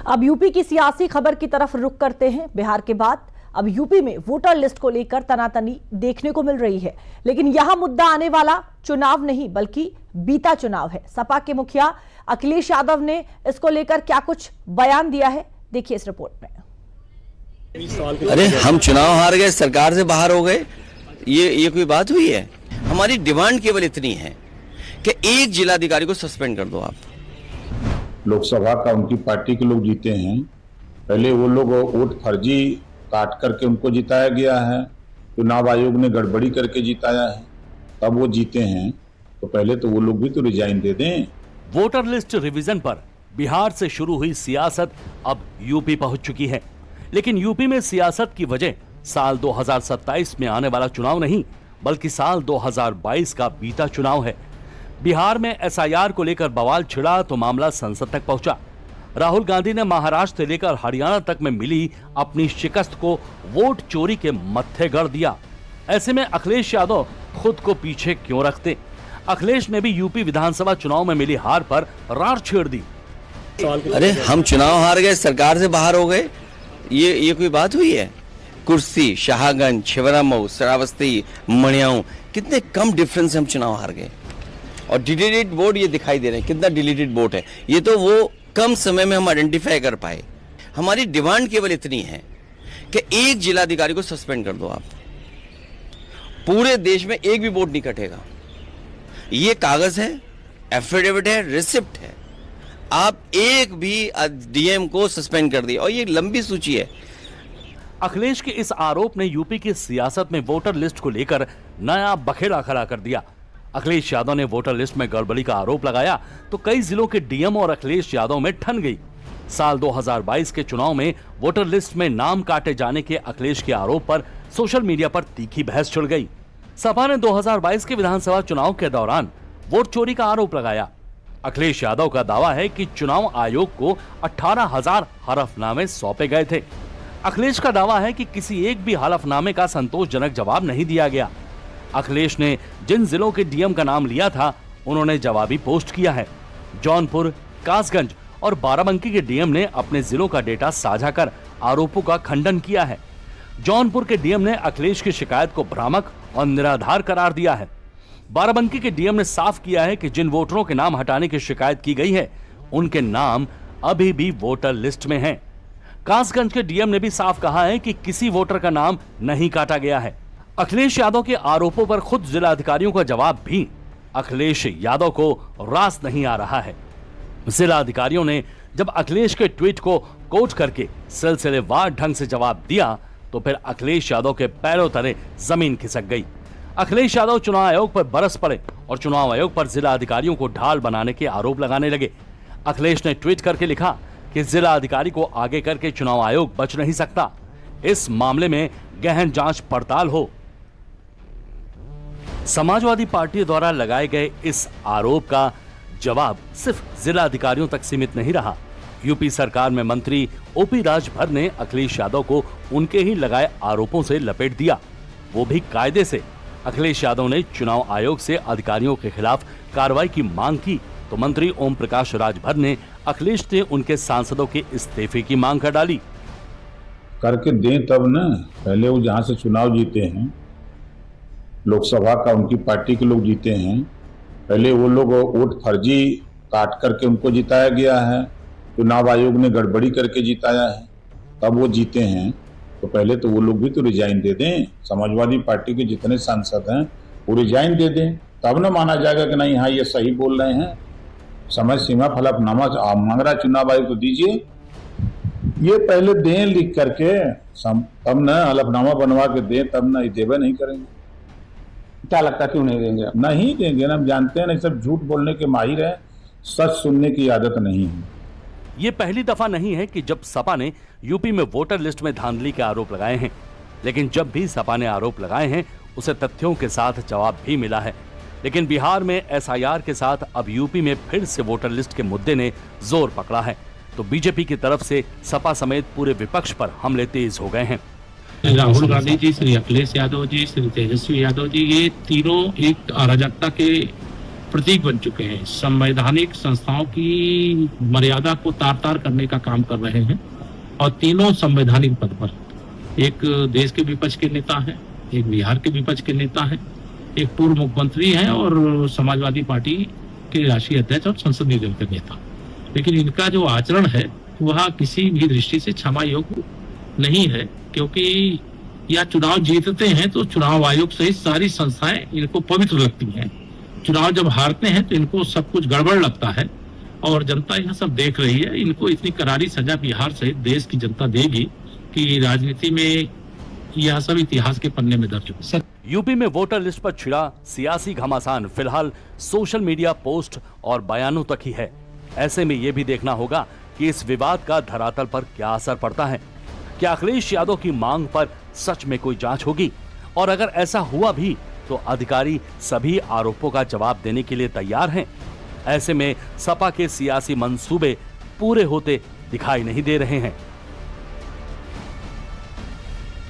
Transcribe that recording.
अब यूपी की सियासी खबर की तरफ रुख करते हैं। बिहार के बाद अब यूपी में वोटर लिस्ट को लेकर तनातनी देखने को मिल रही है, लेकिन यह मुद्दा आने वाला चुनाव नहीं बल्कि बीता चुनाव है। सपा के मुखिया अखिलेश यादव ने इसको लेकर क्या कुछ बयान दिया है, देखिए इस रिपोर्ट में। अरे हम चुनाव हार गए, सरकार से बाहर हो गए, ये कोई बात हुई है? हमारी डिमांड केवल इतनी है कि एक जिलाधिकारी को सस्पेंड कर दो आप। लोकसभा का उनकी पार्टी के लोग जीते हैं, पहले वो लोग वोट फर्जी काट करके उनको जिताया गया है, चुनाव आयोग ने गड़बड़ी करके जिताया है, तब वो जीते हैं, तो पहले तो वो लोग भी तो रिजाइन दे दें। वोटर लिस्ट रिवीजन पर बिहार से शुरू हुई सियासत अब यूपी पहुंच चुकी है, लेकिन यूपी में सियासत की वजह साल 2027 में आने वाला चुनाव नहीं बल्कि साल 2022 का बीता चुनाव है। बिहार में एसआईआर को लेकर बवाल छिड़ा तो मामला संसद तक पहुंचा। राहुल गांधी ने महाराष्ट्र से लेकर हरियाणा तक में मिली अपनी शिकस्त को वोट चोरी के मत्थे गड़ दिया। ऐसे में अखिलेश यादव खुद को पीछे क्यों रखते? अखिलेश ने भी यूपी विधानसभा चुनाव में मिली हार पर रार छेड़ दी। अरे हम चुनाव हार गए, सरकार से बाहर हो गए, ये कोई बात हुई है? कुर्सी, शाहगंज, छिबरामऊ, श्रावस्ती, मणियाऊ, कितने कम डिफरेंस से हम चुनाव हार गए। और डिलीटेड वोट ये दिखाई दे रहे हैं, कितना डिलीटेड वोट है। ये तो वो कम समय में हम आइडेंटिफाई कर पाए। हमारी डिमांड केवल इतनी है कि एक जिलाधिकारी को सस्पेंड कर दो आप। पूरे देश में एक भी वोट नहीं कटेगा। ये कागज है, एफिडेविट है, रिसिप्ट है, आप एक भी डीएम को सस्पेंड कर दिया और ये लंबी सूची है। अखिलेश के इस आरोप ने यूपी की सियासत में वोटर लिस्ट को लेकर नया बखेड़ा खड़ा कर दिया। अखिलेश यादव ने वोटर लिस्ट में गड़बड़ी का आरोप लगाया तो कई जिलों के डीएम और अखिलेश यादव में ठन गई। साल 2022 के चुनाव में वोटर लिस्ट में नाम काटे जाने के अखिलेश के आरोप पर सोशल मीडिया पर तीखी बहस छिड़ गई। सपा ने 2022 के विधानसभा चुनाव के दौरान वोट चोरी का आरोप लगाया। अखिलेश यादव का दावा है कि चुनाव आयोग को 18,000 हलफनामे सौंपे गए थे। अखिलेश का दावा है कि किसी एक भी हलफनामे का संतोषजनक जवाब नहीं दिया गया। अखिलेश ने जिन जिलों के डीएम का नाम लिया था उन्होंने जवाबी पोस्ट किया है। जौनपुर, कासगंज और बाराबंकी के डीएम ने अपने जिलों का डेटा साझा कर आरोपों का खंडन किया है। जौनपुर के डीएम ने अखिलेश की शिकायत को भ्रामक और निराधार करार दिया है। बाराबंकी के डीएम ने साफ किया है कि जिन वोटरों के नाम हटाने की शिकायत की गई है उनके नाम अभी भी वोटर लिस्ट में हैं। कासगंज के डीएम ने भी साफ कहा है कि किसी वोटर का नाम नहीं काटा गया है। अखिलेश यादव के आरोपों पर खुद जिलाधिकारियों का जवाब भी अखिलेश यादव को रास नहीं आ रहा है। जिला अधिकारियों ने जब अखिलेश के ट्वीट को कोट करके सिलसिलेवार ढंग से जवाब दिया तो फिर अखिलेश यादव के पैरों तले जमीन खिसक गई। अखिलेश यादव चुनाव आयोग पर बरस पड़े और चुनाव आयोग पर जिला अधिकारियों को ढाल बनाने के आरोप लगाने लगे। अखिलेश ने ट्वीट करके लिखा कि जिला अधिकारी को आगे करके चुनाव आयोग बच नहीं सकता, इस मामले में गहन जांच पड़ताल हो। समाजवादी पार्टी द्वारा लगाए गए इस आरोप का जवाब सिर्फ जिला अधिकारियों तक सीमित नहीं रहा। यूपी सरकार में मंत्री ओपी राजभर ने अखिलेश यादव को उनके ही लगाए आरोपों से लपेट दिया, वो भी कायदे से। अखिलेश यादव ने चुनाव आयोग से अधिकारियों के खिलाफ कार्रवाई की मांग की तो मंत्री ओम प्रकाश राजभर ने अखिलेश ने उनके सांसदों के इस्तीफे की मांग कर डाली। करके दें तब ना, पहले वो जहां से चुनाव जीते हैं, लोकसभा का उनकी पार्टी के लोग जीते हैं, पहले वो लोग वोट फर्जी काट करके उनको जिताया गया है, चुनाव आयोग ने गड़बड़ी करके जिताया है, तब वो जीते हैं, तो पहले तो वो लोग भी तो रिजाइन दे दें। समाजवादी पार्टी के जितने सांसद हैं वो रिजाइन दे दें, तब ना माना जाएगा कि नहीं हाँ ये सही बोल रहे हैं। समय सीमा हलफनामा मांग रहा चुनाव आयोग तो दीजिए, ये पहले दें लिख करके, तब ना हलफनामा बनवा के दें, तब ना देवे नहीं करेंगे। क्या लगता है क्यों नहीं देंगे? नहीं देंगे ना, हम जानते हैं ना, सब झूठ बोलने के माहिर है, सच सुनने की आदत नहीं है। ये पहली दफा नहीं है कि जब सपा ने यूपी में वोटर लिस्ट में धांधली के आरोप लगाए हैं, लेकिन जब भी सपा ने आरोप लगाए हैं उसे तथ्यों के साथ जवाब भी मिला है। लेकिन बिहार में एसआईआर के साथ अब यूपी में फिर से वोटर लिस्ट के मुद्दे ने जोर पकड़ा है तो बीजेपी की तरफ से सपा समेत पूरे विपक्ष पर हमले तेज हो गए हैं। राहुल गांधी जी, श्री अखिलेश यादव जी, श्री तेजस्वी यादव जी, ये तीनों एक अराजकता के प्रतीक बन चुके हैं। संवैधानिक संस्थाओं की मर्यादा को तार तार करने का काम कर रहे हैं और तीनों संवैधानिक पद पर, एक देश के विपक्ष के नेता हैं, एक बिहार के विपक्ष के नेता हैं, एक पूर्व मुख्यमंत्री हैं और समाजवादी पार्टी के राष्ट्रीय अध्यक्ष और संसदीय दल के नेता। लेकिन इनका जो आचरण है वह किसी भी दृष्टि से क्षमा योग्य नहीं है, क्योंकि यह चुनाव जीतते हैं तो चुनाव आयोग सहित सारी संस्थाएं इनको पवित्र लगती हैं। चुनाव जब हारते हैं तो इनको सब कुछ गड़बड़ लगता है और जनता यह सब देख रही है। इनको इतनी करारी सजा बिहार सहित देश की जनता देगी कि राजनीति में यह सब इतिहास के पन्ने में दर्ज हो। यूपी में वोटर लिस्ट पर छिड़ा सियासी घमासान फिलहाल सोशल मीडिया पोस्ट और बयानों तक ही है। ऐसे में यह भी देखना होगा कि इस विवाद का धरातल पर क्या असर पड़ता है। क्या अखिलेश यादव की मांग पर सच में कोई जांच होगी? और अगर ऐसा हुआ भी तो अधिकारी सभी आरोपों का जवाब देने के लिए तैयार हैं? ऐसे में सपा के सियासी मंसूबे पूरे होते दिखाई नहीं दे रहे हैं।